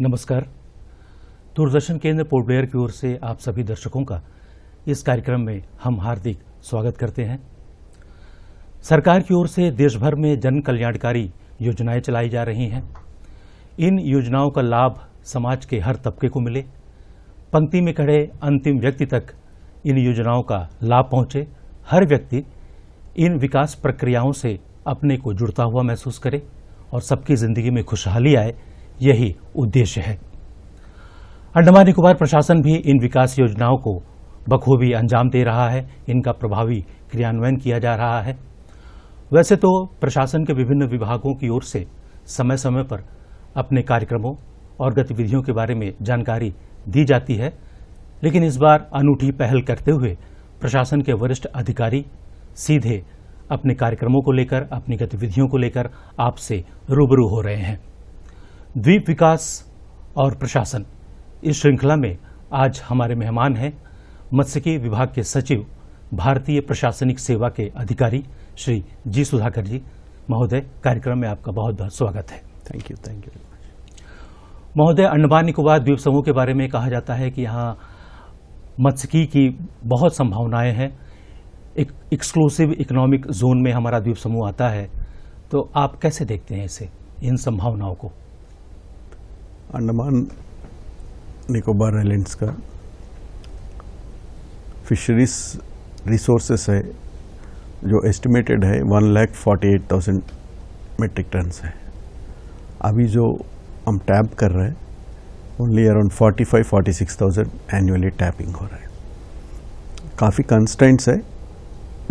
नमस्कार। दूरदर्शन केंद्र port Blair की ओर से आप सभी दर्शकों का इस कार्यक्रम में हम हार्दिक स्वागत करते हैं। सरकार की ओर से देश भर में जन कल्याणकारी योजनाएं चलाई जा रही हैं। इन योजनाओं का लाभ समाज के हर तबके को मिले, पंक्ति में खड़े अंतिम व्यक्ति तक इन योजनाओं का लाभ पहुंचे, हर व्यक्ति इन विकास प्रक्रियाओं से अपने को जुड़ता हुआ महसूस करे और सबकी जिंदगी में खुशहाली आए, यही उद्देश्य है। अंडमान निकोबार प्रशासन भी इन विकास योजनाओं को बखूबी अंजाम दे रहा है, इनका प्रभावी क्रियान्वयन किया जा रहा है। वैसे तो प्रशासन के विभिन्न विभागों की ओर से समय समय पर अपने कार्यक्रमों और गतिविधियों के बारे में जानकारी दी जाती है, लेकिन इस बार अनूठी पहल करते हुए प्रशासन के वरिष्ठ अधिकारी सीधे अपने कार्यक्रमों को लेकर, अपनी गतिविधियों को लेकर आपसे रूबरू हो रहे हैं। द्वीप विकास और प्रशासन इस श्रृंखला में आज हमारे मेहमान हैं मत्स्यिकी विभाग के सचिव, भारतीय प्रशासनिक सेवा के अधिकारी श्री जी सुधाकर जी। महोदय, कार्यक्रम में आपका बहुत बहुत स्वागत है। Thank you very much. महोदय, अंडमान निकोबार द्वीप समूह के बारे में कहा जाता है कि यहाँ मत्स्यिकी की बहुत संभावनाएं हैं। एक एक्सक्लूसिव इकोनॉमिक जोन में हमारा द्वीप समूह आता है, तो आप कैसे देखते हैं इसे, इन संभावनाओं को? अंडमान निकोबार आइलैंड्स का फिशरीज रिसोर्सेस है जो एस्टिमेटेड है 1,48,000 मेट्रिक टन्स है। अभी जो हम टैप कर रहे हैं ओनली अराउंड 45,000-46,000 एनुअली टैपिंग हो रहा है। काफ़ी कंस्ट्रेंट्स है।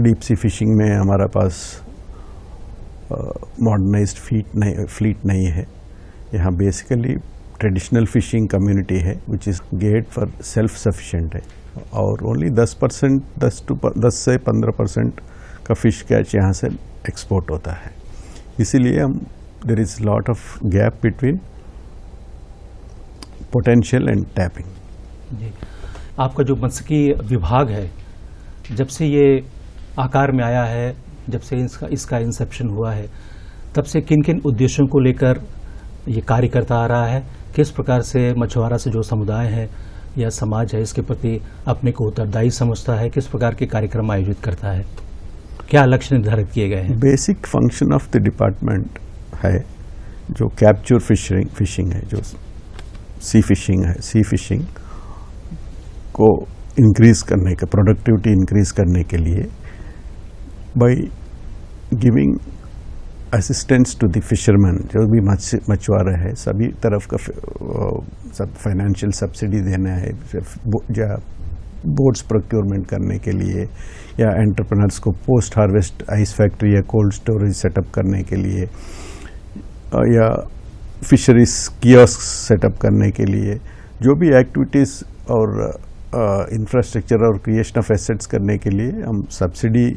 डीप सी फिशिंग में हमारा पास मॉडर्नाइज्ड फ्लीट नहीं है। यहाँ बेसिकली ट्रेडिशनल फिशिंग कम्युनिटी है which is get for self sufficient है, और ओनली 10% 10 से 15% का फिश कैच यहाँ से एक्सपोर्ट होता है। इसीलिए हम there is lot of gap between potential and tapping. जी, आपका जो मत्स्यिकी विभाग है, जब से ये आकार में आया है, जब से इसका इंसेप्शन हुआ है, तब से किन किन उद्देश्यों को लेकर ये कार्य करता आ रहा है? किस प्रकार से मछुआरा से जो समुदाय है या समाज है इसके प्रति अपने को उत्तरदायी समझता है? किस प्रकार के कार्यक्रम आयोजित करता है? क्या लक्ष्य निर्धारित किए गए हैं? Basic function of the department है जो कैप्चर फिशिंग है, जो सी फिशिंग है, सी फिशिंग को इंक्रीज करने के, प्रोडक्टिविटी इंक्रीज करने के लिए by giving assistance to the fisherman, जो भी मछुआरे हैं, सभी तरफ का सब फाइनेंशियल सब्सिडी देना है, या बोट्स प्रोक्योरमेंट करने के लिए, या एंटरप्रेन्योर्स को पोस्ट हार्वेस्ट आइस फैक्ट्री या कोल्ड स्टोरेज सेटअप करने के लिए, या फिशरीज कियोस्क सेटअप करने के लिए, जो भी एक्टिविटीज़ और इंफ्रास्ट्रक्चर और क्रिएशन ऑफ एसेट्स करने के लिए हम सब्सिडी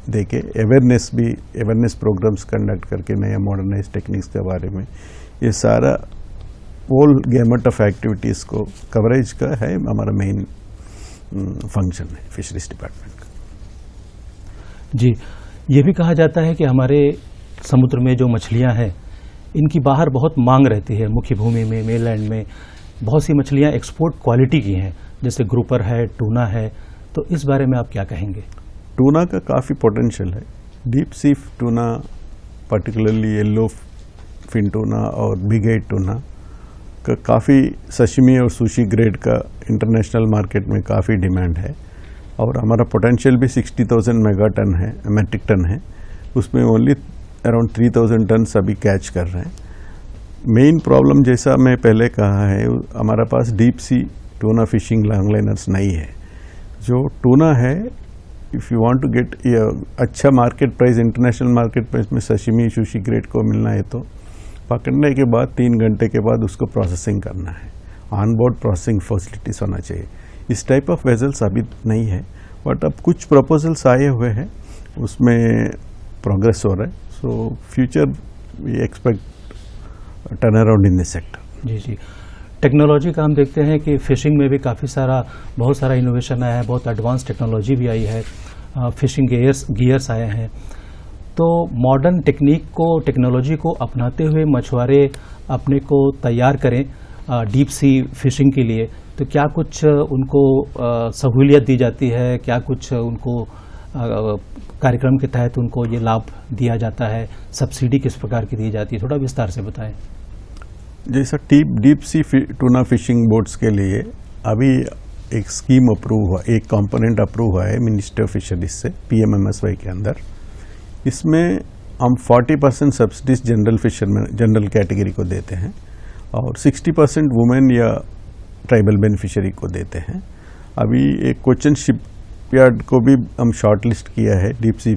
देके अवेयरनेस प्रोग्राम्स कंडक्ट करके नया मॉडर्नाइज टेक्निक्स के बारे में, ये सारा होल गैमट ऑफ एक्टिविटीज़ को कवरेज का है हमारा मेन फंक्शन है फिशरीज डिपार्टमेंट का। जी, ये भी कहा जाता है कि हमारे समुद्र में जो मछलियां हैं, इनकी बाहर बहुत मांग रहती है। मुख्य भूमि में, मेनलैंड में बहुत सी मछलियां एक्सपोर्ट क्वालिटी की हैं, जैसे ग्रुपर है, टूना है, तो इस बारे में आप क्या कहेंगे? टूना का काफ़ी पोटेंशियल है। Deep sea tuna, particularly yellow fin tuna और बिग एट टूना का काफ़ी सशिमी और सुशी ग्रेड का इंटरनेशनल मार्केट में काफ़ी डिमांड है, और हमारा पोटेंशियल भी 60,000 मेट्रिक टन है। उसमें ओनली अराउंड 3,000 टन अभी कैच कर रहे हैं। मेन प्रॉब्लम, जैसा मैं पहले कहा है, हमारा पास deep sea tuna fishing longliners नहीं है। जो टूना है, if you want to get अच्छा market price, international market price में सशिमी सुशी ग्रेड को मिलना है, तो पकड़ने के बाद 3 घंटे के बाद उसको प्रोसेसिंग करना है। ऑन बोर्ड प्रोसेसिंग फैसिलिटीज होना चाहिए। इस टाइप ऑफ वेजल्स अभी नहीं है, बट अब कुछ प्रपोजल्स आए हुए हैं, उसमें प्रोग्रेस हो रहा है। So future we expect turn around in this sector. जी जी, टेक्नोलॉजी का हम देखते हैं कि फिशिंग में भी बहुत सारा इनोवेशन आया है, बहुत एडवांस टेक्नोलॉजी भी आई है, फिशिंग गियर्स आए हैं। तो मॉडर्न टेक्निक को, टेक्नोलॉजी को अपनाते हुए मछुआरे अपने को तैयार करें डीप सी फिशिंग के लिए, तो क्या कुछ उनको सहूलियत दी जाती है, क्या कुछ उनको कार्यक्रम के तहत उनको ये लाभ दिया जाता है, सब्सिडी किस प्रकार की दी जाती है, थोड़ा विस्तार से बताएं। जैसा deep sea tuna fishing boats के लिए अभी एक स्कीम अप्रूव हुआ, एक कंपोनेंट अप्रूव हुआ है मिनिस्ट्री ऑफ फिशरीज से PMMSY के अंदर। इसमें हम 40% सब्सिडीज जनरल कैटेगरी को देते हैं और 60% वुमेन या ट्राइबल बेनिफिशियरी को देते हैं। अभी एक कोचिन शिपयार्ड को भी हम शॉर्ट लिस्ट किया है deep sea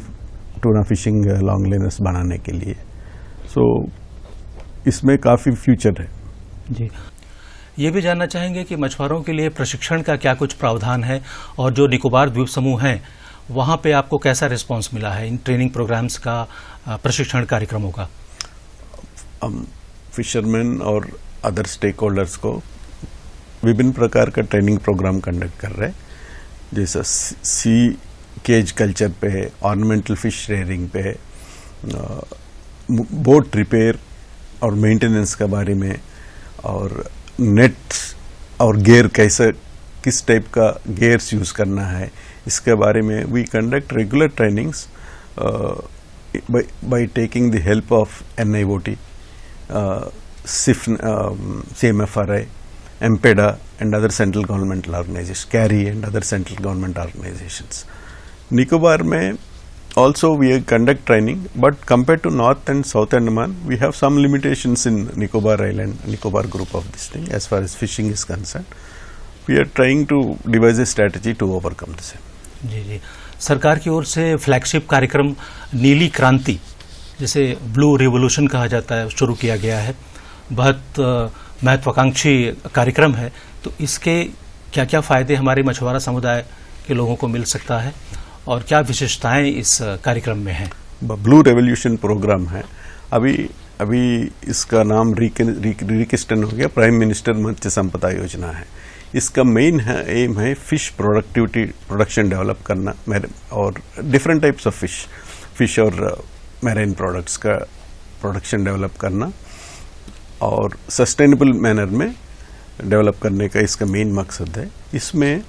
tuna fishing long liners बनाने के लिए। सो इसमें काफ़ी फ्यूचर है। जी, ये भी जानना चाहेंगे कि मछुआरों के लिए प्रशिक्षण का क्या कुछ प्रावधान है और जो निकोबार द्वीप समूह हैं वहाँ पे आपको कैसा रिस्पांस मिला है इन ट्रेनिंग प्रोग्राम्स का, प्रशिक्षण कार्यक्रमों का? हम फिशरमैन और अदर स्टेक होल्डर्स को विभिन्न प्रकार का ट्रेनिंग प्रोग्राम कंडक्ट कर रहे हैं, जैसा सी केज कल्चर पे, ऑर्नामेंटल फिश रेयरिंग पे, बोट रिपेयर और मेंटेनेंस के बारे में, और नेट्स और गेयर कैसे, किस टाइप का गेयर्स यूज करना है, इसके बारे में we conduct regular trainings by taking the help of NIOT, SIF, CMFRI, MPEDA and other central governmental organizations, CARI and other central government organizations. Nicobar में also we conduct training, but compared to North and South Andaman, we have some limitations in Nicobar Island, Nicobar group of this thing as far as fishing is concerned. We are trying to devise a strategy to overcome the same. जी जी, सरकार की ओर से flagship कार्यक्रम नीली क्रांति, जिसे blue revolution कहा जाता है, शुरू किया गया है। बहुत महत्वाकांक्षी कार्यक्रम है, तो इसके क्या क्या फायदे हमारे मछुआरा समुदाय के लोगों को मिल सकता है और क्या विशेषताएं इस कार्यक्रम में हैं? ब्लू रेवोल्यूशन प्रोग्राम है। अभी इसका नाम रिकिस्टन हो गया, प्राइम मिनिस्टर मत्स्य संपदा योजना है। इसका मेन एम है फिश प्रोडक्शन डेवलप करना और डिफरेंट टाइप्स ऑफ फिश और मैरीन प्रोडक्ट्स का प्रोडक्शन डेवलप करना और सस्टेनेबल मैनर में डेवलप करने का इसका मेन मकसद है। इसमें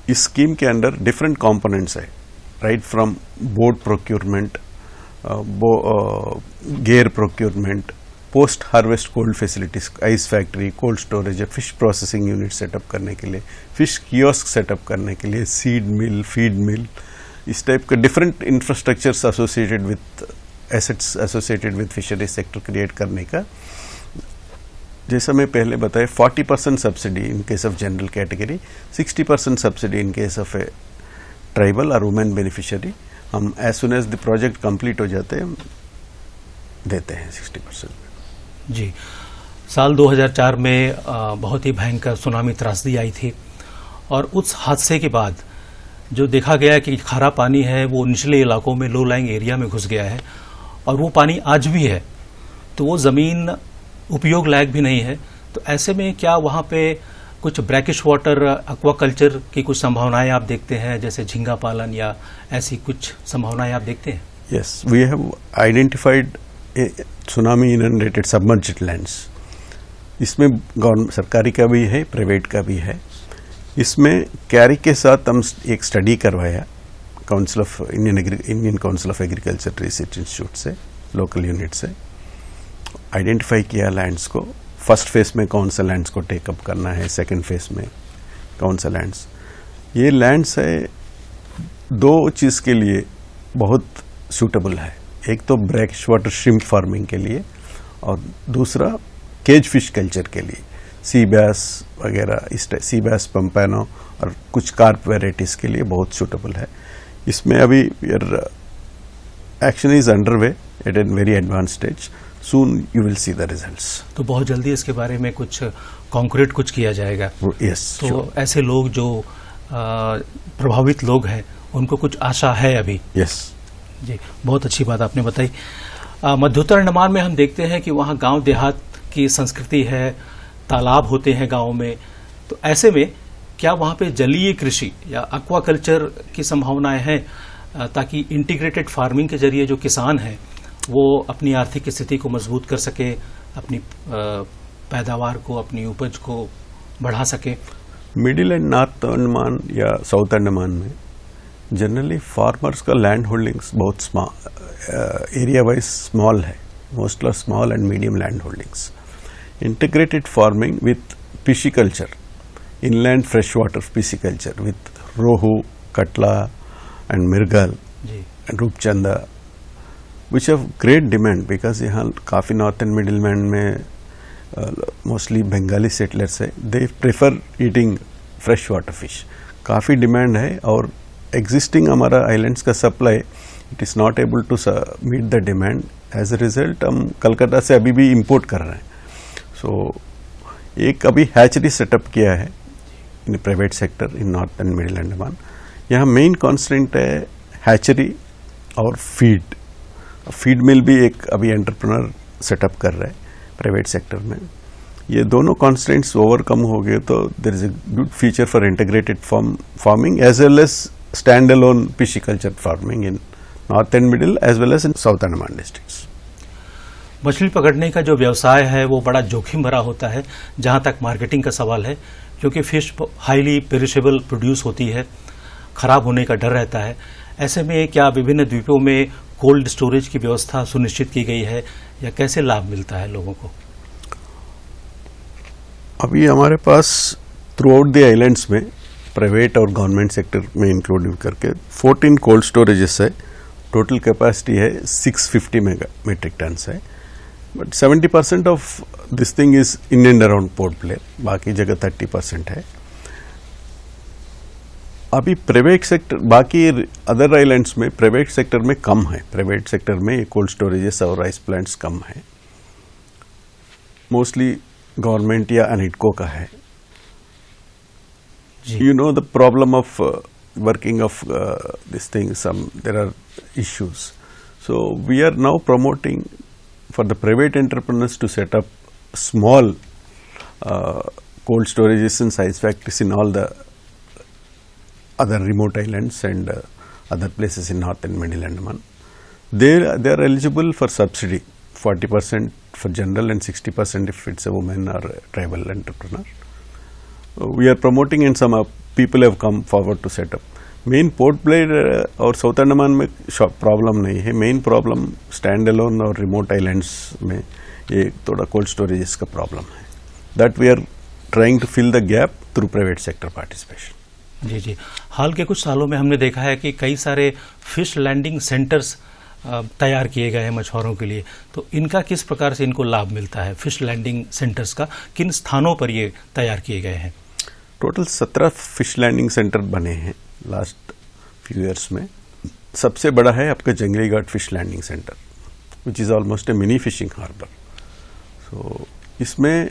इस स्कीम के अंदर डिफरेंट कंपोनेंट्स है, right from boat procurement, gear procurement, post harvest cold facilities, ice factory, cold storage, fish processing unit setup करने के लिए, फिश कियोस्क सेटअप करने के लिए, सीड मिल, फीड मिल, इस टाइप के different infrastructures associated with assets associated with fisheries sector create करने का। जैसा मैं पहले बताया, 40% subsidy in case of general category, 60% subsidy in case of a tribal और वुमेन बेनिफिशियरी। हम as soon as the project complete हो जाते हैं देते हैं 60%। जी, साल 2004 में बहुत ही भयंकर सुनामी त्रासदी आई थी और उस हादसे के बाद जो देखा गया कि खारा पानी है वो निचले इलाकों में, लो लाइंग एरिया में घुस गया है और वो पानी आज भी है, तो वो ज़मीन उपयोग लायक भी नहीं है। तो ऐसे में क्या वहाँ पे कुछ ब्रैकिश वाटर एक्वाकल्चर की कुछ संभावनाएं आप देखते हैं, जैसे झींगा पालन या ऐसी कुछ संभावनाएं आप देखते हैं? Yes, we have identified tsunami inundated submerged lands. इसमें गवर्नमेंट सरकारी का भी है, प्राइवेट का भी है। इसमें कैरी के साथ हम एक स्टडी करवाया council of Indian council of agriculture research institute से, लोकल यूनिट से आइडेंटिफाई किया लैंड्स को। फर्स्ट फेज में कौन सा लैंड्स को टेकअप करना है, सेकंड फेज में कौन सा लैंड्स। ये लैंड्स है दो चीज़ के लिए बहुत सूटेबल है, एक तो ब्रैकिश वाटर श्रिम्प फार्मिंग के लिए और दूसरा केज फिश कल्चर के लिए, सी बैस वगैरह, इस सी बैस, पंपैनो और कुछ कार्प वेराइटीज के लिए बहुत सूटेबल है। इसमें अभी action is underway at an very advance stage, soon you will see the results. तो बहुत जल्दी इसके बारे में कुछ कॉन्क्रीट कुछ किया जाएगा? यस। तो ऐसे लोग जो प्रभावित लोग हैं उनको कुछ आशा है अभी? यस जी, बहुत अच्छी बात आपने बताई। मध्योत्तर अंडमान में हम देखते हैं कि वहाँ गांव देहात की संस्कृति है, तालाब होते हैं गाँव में, तो ऐसे में क्या वहाँ पे जलीय कृषि या एक्वाकल्चर की संभावनाएं हैं, ताकि इंटीग्रेटेड फार्मिंग के जरिए जो किसान हैं वो अपनी आर्थिक स्थिति को मजबूत कर सके, अपनी पैदावार को, अपनी उपज को बढ़ा सकें? मिडिल एंड नॉर्थ अंडमान या साउथ अंडमान में जनरली फार्मर्स का लैंड होल्डिंग्स बहुत एरिया वाइज स्मॉल है, most of small and medium land holdings. Integrated farming with pisciculture, inland freshwater pisciculture with rohu, katla and mirgal and rupchanda, which have great demand because यहाँ काफ़ी north and middle land में mostly Bengali settlers है, they prefer eating freshwater fish. काफ़ी demand है और existing हमारा islands का supply it is not able to meet the demand. As a result हम कलकत्ता से अभी भी import कर रहे हैं. So एक अभी hatchery setup किया है in private sector in north and middle Andaman. यहाँ मेन कॉन्स्टेंट है हैचरी और फीड मिल भी एक अभी एंटरप्रेन्योर सेटअप कर रहे हैं प्राइवेट सेक्टर में. ये दोनों कॉन्स्टेंट्स ओवरकम हो गए तो there is a good future for integrated farming as well as stand alone pisciculture farming in north and middle as well as in south Andaman districts. मछली पकड़ने का जो व्यवसाय है वो बड़ा जोखिम भरा होता है जहां तक मार्केटिंग का सवाल है, क्योंकि फिश हाईली पेरिशेबल प्रोड्यूस होती है, खराब होने का डर रहता है. ऐसे में क्या विभिन्न द्वीपों में कोल्ड स्टोरेज की व्यवस्था सुनिश्चित की गई है या कैसे लाभ मिलता है लोगों को? अभी हमारे pass through out the islands में प्राइवेट और गवर्नमेंट सेक्टर में इंक्लूड करके 14 कोल्ड स्टोरेजेस है. टोटल कैपेसिटी है 650 मेट्रिक टन्स है. But 70% of this thing is in and around port Blair, बाकी जगह 30% है. अभी प्राइवेट सेक्टर बाकी अदर आइलैंड्स में प्राइवेट सेक्टर में कम है. प्राइवेट सेक्टर में कोल्ड स्टोरेजेस और राइस प्लांट्स कम है, मोस्टली गवर्नमेंट या अनिटको का है. You know the problem of working of this thing, there are issues. So we are now promoting for the private entrepreneurs to set up small cold storages and size factories in all the other remote islands and other places in North and Middle Andaman. They are eligible for subsidy, 40% for general and 60% if it's a woman or a tribal entrepreneur. We are promoting and some people have come forward to set up. Main Port Blair और south Andaman में problem नहीं है. Main problem stand alone और remote islands में ये थोड़ा cold storages का problem है. That we are trying to fill the gap through private sector participation. जी. हाल के कुछ सालों में हमने देखा है कि कई सारे फिश लैंडिंग सेंटर्स तैयार किए गए हैं मछुआरों के लिए, तो इनका किस प्रकार से इनको लाभ मिलता है? फिश लैंडिंग सेंटर्स का किन स्थानों पर ये तैयार किए गए हैं? टोटल 17 फिश लैंडिंग सेंटर बने हैं लास्ट फ्यू ईयर्स में. सबसे बड़ा है आपका Junglighat fish landing centre which is almost a mini fishing harbour. So इसमें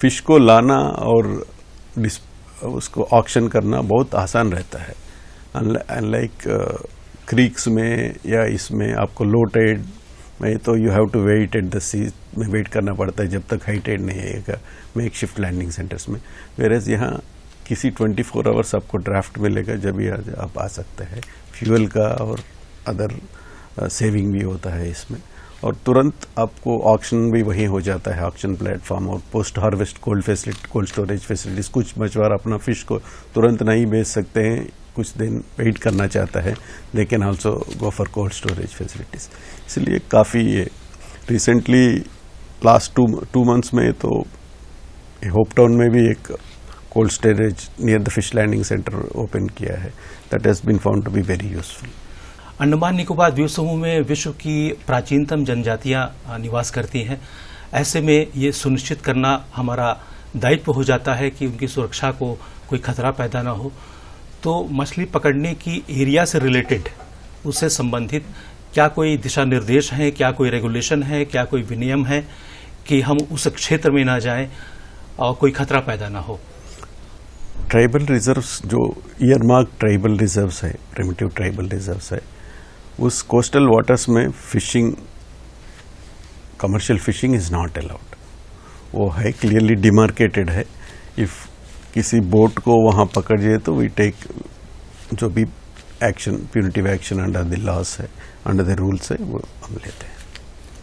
फिश को लाना और उसको ऑक्शन करना बहुत आसान रहता है. अनलाइक क्रीक्स में या इसमें आपको लो टाइड में तो you have to wait at the sea में वेट करना पड़ता है जब तक हाई टाइड नहीं आएगा मेक शिफ्ट लैंडिंग सेंटर्स में. वेरएज यहाँ किसी 24 आवर्स आपको ड्राफ्ट मिलेगा जब भी आप आ सकते हैं. फ्यूल का और अदर सेविंग भी होता है इसमें, और तुरंत आपको ऑक्शन भी वहीं हो जाता है, ऑक्शन प्लेटफॉर्म और post harvest cold storage facilities. कुछ मछुआरा अपना फिश को तुरंत नहीं बेच सकते हैं, कुछ दिन वेट करना चाहता है, they can also go for cold storage facilities. इसलिए काफ़ी रिसेंटली लास्ट 2 मंथ्स में तो होप टाउन में भी एक cold storage near the fish landing centre open किया है. That has been found to be very useful. Andaman Nicobar द्वीप समूह में विश्व की प्राचीनतम जनजातियां निवास करती हैं. ऐसे में ये सुनिश्चित करना हमारा दायित्व हो जाता है कि उनकी सुरक्षा को कोई खतरा पैदा ना हो. तो मछली पकड़ने की एरिया से रिलेटेड, उससे संबंधित क्या कोई दिशा निर्देश हैं, क्या कोई रेगुलेशन है, क्या कोई विनियम है कि हम उस क्षेत्र में ना जाएं और कोई खतरा पैदा ना हो? ट्राइबल रिजर्व्स जो ईयरमार्क ट्राइबल रिजर्व्स है, प्रिमिटिव ट्राइबल रिजर्व्स है, उस कोस्टल वाटर्स में fishing, commercial fishing is not allowed. वो है क्लियरली डिमार्केटेड है. इफ किसी बोट को वहाँ पकड़िए तो वी टेक जो भी action, punitive action under the loss है, अंडर द रूल्स है, वो हम लेते हैं.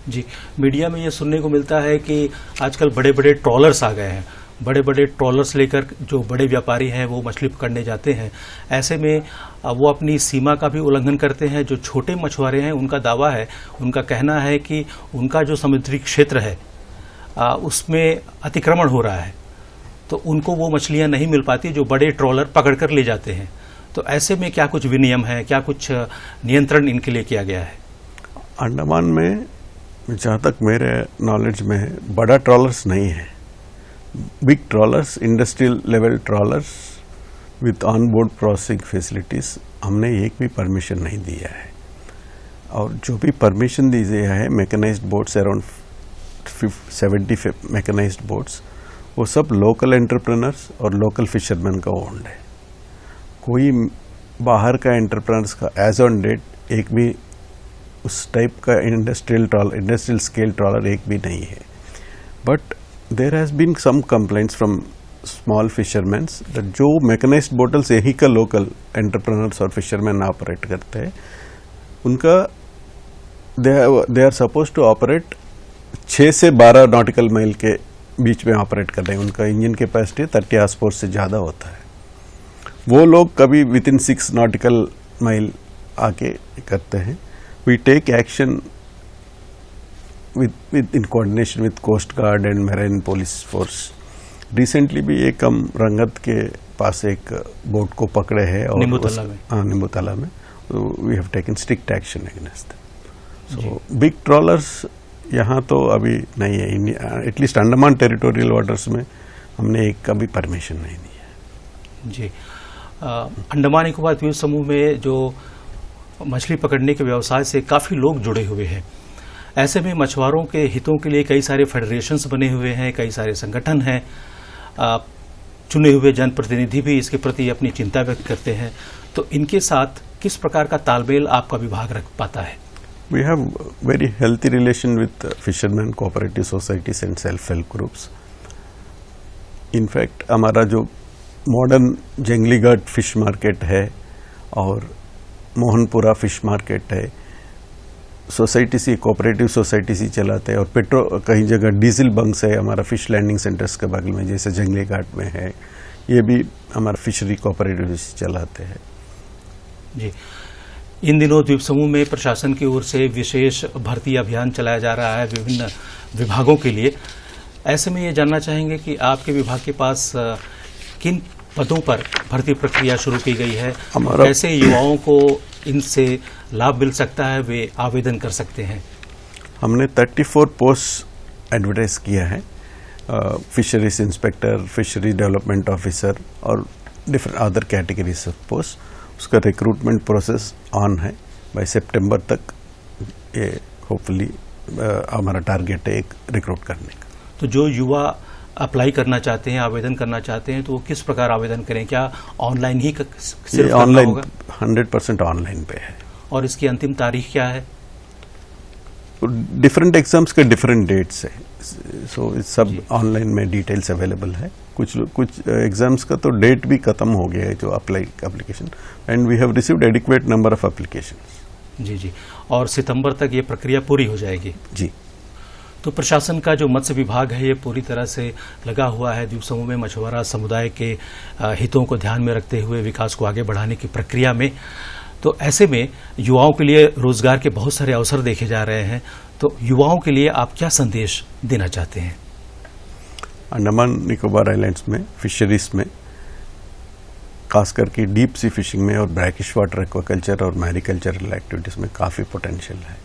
जी, मीडिया में ये सुनने को मिलता है कि आजकल बड़े बड़े ट्रॉलर्स आ गए हैं। बड़े बड़े ट्रॉलर्स लेकर जो बड़े व्यापारी हैं वो मछली पकड़ने जाते हैं। ऐसे में वो अपनी सीमा का भी उल्लंघन करते हैं। जो छोटे मछुआरे हैं उनका दावा है, उनका कहना है कि उनका जो समुद्री क्षेत्र है उसमें अतिक्रमण हो रहा है, तो उनको वो मछलियां नहीं मिल पाती जो बड़े ट्रॉलर पकड़ कर ले जाते हैं। तो ऐसे में क्या कुछ विनियम है, क्या कुछ नियंत्रण इनके लिए किया गया है? अंडमान में जहाँ तक मेरे नॉलेज में है, बड़ा ट्रॉलर्स नहीं है। Big trollers, industrial level trollers with on board processing facilities हमने एक भी परमिशन नहीं दिया है। और जो भी परमिशन दी गया है, mechanised boats around 70 mechanised boats, वो सब लोकल एंटरप्रेनर्स और लोकल फिशरमैन का ओन्ड है। कोई बाहर का एंटरप्रेनर्स का एज ऑन डेट एक भी उस टाइप का इंडस्ट्रियल स्केल ट्रॉलर एक भी नहीं है। But there has been some complaints from small fishermans that जो मैकेनाइज्ड बोटल्स यही का लोकल एंटरप्रेनर्स और फिशरमैन ऑपरेट करते हैं, उनका they are suppose to operate 6 से 12 नॉटिकल माइल के बीच में ऑपरेट कर रहे हैं। उनका इंजन कैपेसिटी 30 हॉर्सपावर से ज़्यादा होता है। वो लोग कभी विद इन 6 नॉटिकल माइल आके करते हैं। We take action with in coordination with Coast Guard and Marine Police Force. Recently भी एक हम रंगत के पास एक बोट को पकड़े हैं और निम्बूतला में we have taken strict action against them. So big trawlers यहाँ तो अभी नहीं है। एटलीस्ट अंडमान टेरिटोरियल वाटर्स में हमने एक का भी परमिशन नहीं दी है। जी, अंडमान निकोबार द्वीप समूह में जो मछली पकड़ने के व्यवसाय से काफ़ी लोग जुड़े हुए हैं। ऐसे में मछुआरों के हितों के लिए कई सारे फेडरेशंस बने हुए हैं, कई सारे संगठन हैं, चुने हुए जनप्रतिनिधि भी इसके प्रति अपनी चिंता व्यक्त करते हैं। तो इनके साथ किस प्रकार का तालमेल आपका विभाग रख पाता है? We have very healthy relation with fisherman cooperative societies and self help groups. In fact हमारा जो modern Junglighat fish market है और मोहनपुरा फिश मार्केट है, सोसाइटी सी कोऑपरेटिव सोसाइटी सी चलाते हैं। और कई जगह डीजल बंक्स है हमारा फिश लैंडिंग सेंटर्स के बगल में, जैसे जंगली घाट में है, ये भी हमारा फिशरी कोऑपरेटिव चलाते हैं। जी, इन दिनों द्वीप समूह में प्रशासन की ओर से विशेष भर्ती अभियान चलाया जा रहा है विभिन्न विभागों के लिए। ऐसे में ये जानना चाहेंगे कि आपके विभाग के पास किन पदों पर भर्ती प्रक्रिया शुरू की गई है, कैसे युवाओं को इनसे लाभ मिल सकता है, वे आवेदन कर सकते हैं? हमने 34 पोस्ट एडवर्टाइज किया है। Fisheries inspector, fishery development officer और different other categories of post. उसका रिक्रूटमेंट प्रोसेस ऑन है। बाय सितंबर तक ये होपफुली हमारा टारगेट है एक रिक्रूट करने का। तो जो युवा अप्लाई करना चाहते हैं, आवेदन करना चाहते हैं, तो वो किस प्रकार आवेदन करें? क्या ऑनलाइन ही सिर्फ ऑनलाइन 100% ऑनलाइन पे है। और इसकी अंतिम तारीख क्या है? डिफरेंट एग्जाम्स के डिफरेंट डेट्स है। सो इस सब ऑनलाइन में डिटेल्स अवेलेबल है। कुछ एग्जाम्स का तो डेट भी खत्म हो गया है जो application, and we have received adequate number of application. जी, और सितंबर तक ये प्रक्रिया पूरी हो जाएगी? जी। तो प्रशासन का जो मत्स्य विभाग है ये पूरी तरह से लगा हुआ है द्वीप समूह में मछुआरा समुदाय के हितों को ध्यान में रखते हुए विकास को आगे बढ़ाने की प्रक्रिया में। तो ऐसे में युवाओं के लिए रोजगार के बहुत सारे अवसर देखे जा रहे हैं। तो युवाओं के लिए आप क्या संदेश देना चाहते हैं? अंडमान निकोबार आइलैंड्स में फिशरीज में खास करके डीप सी फिशिंग में और ब्रैकिश वाटर एक्वाकल्चर और मैरीकल्चरल एक्टिविटीज में काफ़ी पोटेंशियल है।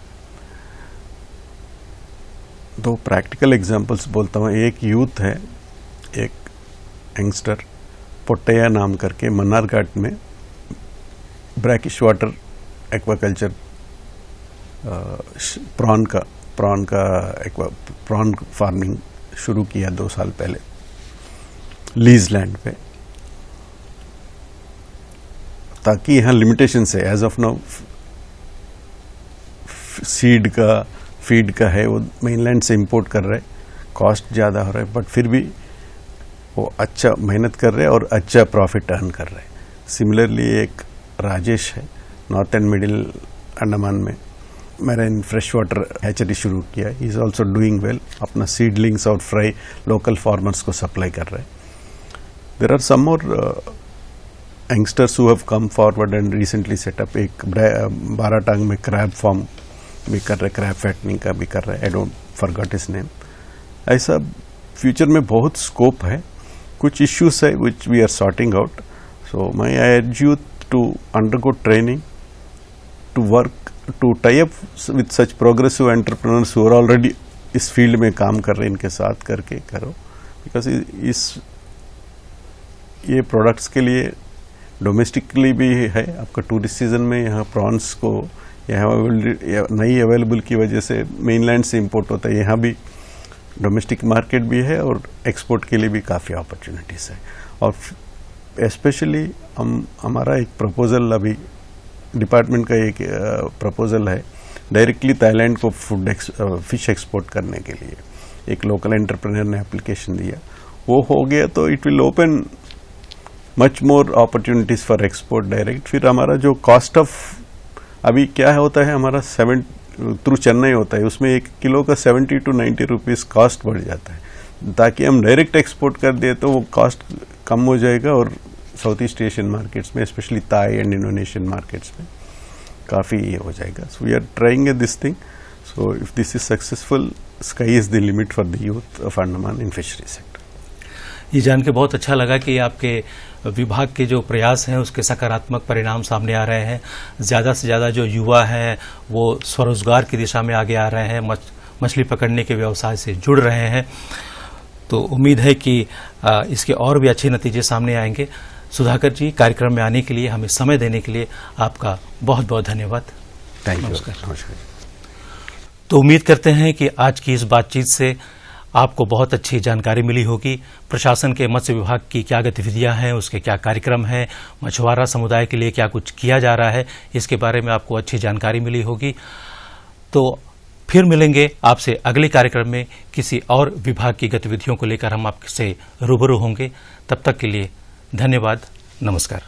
दो प्रैक्टिकल एग्जांपल्स बोलता हूँ। एक यूथ है, एक यंगस्टर पोट्टैया नाम करके मन्नार घाट में brackish water aquaculture prawn farming शुरू किया 2 साल पहले लीज लैंड पे, ताकि यहाँ लिमिटेशन है। एज ऑफ नाउ सीड का, फीड का है, वो मेनलैंड से इंपोर्ट कर रहे, कॉस्ट ज़्यादा हो रहा है, बट फिर भी वो अच्छा मेहनत कर रहे और अच्छा प्रॉफिट अर्न कर रहे हैं। सिमिलरली एक राजेश है नॉर्थ एंड मिडिल अंडमान में, मैरिन फ्रेश वाटर हैचरी शुरू किया, he is also doing well, अपना सीडलिंग्स और फ्राई लोकल फार्मर्स को सप्लाई कर रहे हैं. There are some more youngsters who have come forward and recently setup. एक बाराटांग में क्रैब फार्म भी कर रहे, क्रैब फैटनिंग का भी कर रहे. I don't forgot his name. ऐसा फ्यूचर में बहुत स्कोप है. कुछ इश्यूज है which we are sorting out. So my I urge you to undergo training, to work, to tie up with such progressive entrepreneurs who are already इस field में काम कर रहे हैं. इनके साथ करके करो, बिकॉज ये प्रोडक्ट्स के लिए डोमेस्टिकली भी है. आपका टूरिस्ट सीजन में यहाँ प्रॉन्स को यहाँ नहीं अवेलेबल की वजह से मेनलैंड से इंपोर्ट होता है. यहाँ भी डोमेस्टिक मार्केट भी है और एक्सपोर्ट के लिए भी काफ़ी अपॉर्चुनिटीज़ है. और स्पेशली हमारा एक प्रपोजल, अभी डिपार्टमेंट का एक प्रपोजल है डायरेक्टली थाईलैंड को फिश एक्सपोर्ट करने के लिए. एक लोकल एंटरप्रेन्योर ने एप्लीकेशन दिया, वो हो गया तो it will open much more opportunities for export direct. फिर हमारा जो कॉस्ट ऑफ अभी क्या होता है, हमारा 7 थ्रू चेन्नई होता है, उसमें 1 किलो का 70 to 90 रुपीज़ कॉस्ट बढ़ जाता है. ताकि हम डायरेक्ट एक्सपोर्ट कर दिए तो वो कॉस्ट कम हो जाएगा और साउथ ईस्ट एशियन मार्केट्स में, specially Thai and Indonesian markets में काफ़ी ये हो जाएगा. So we are trying this thing. So if this is successful, sky is the limit for the youth of Andaman in fishery sector. ये जान के बहुत अच्छा लगा कि आपके विभाग के जो प्रयास हैं उसके सकारात्मक परिणाम सामने आ रहे हैं. ज़्यादा से ज़्यादा जो युवा हैं वो स्वरोजगार की दिशा में आगे आ रहे हैं, मछली पकड़ने के व्यवसाय से जुड़ रहे हैं. तो उम्मीद है कि इसके और भी अच्छे नतीजे सामने आएंगे. सुधाकर जी, कार्यक्रम में आने के लिए, हमें समय देने के लिए आपका बहुत बहुत धन्यवाद. Thank you. नमस्कार. तो उम्मीद करते हैं कि आज की इस बातचीत से आपको बहुत अच्छी जानकारी मिली होगी. प्रशासन के मत्स्य विभाग की क्या गतिविधियां हैं, उसके क्या कार्यक्रम हैं, मछुआरा समुदाय के लिए क्या कुछ किया जा रहा है, इसके बारे में आपको अच्छी जानकारी मिली होगी. तो फिर मिलेंगे आपसे अगले कार्यक्रम में. किसी और विभाग की गतिविधियों को लेकर हम आपसे रूबरू होंगे. तब तक के लिए धन्यवाद. नमस्कार.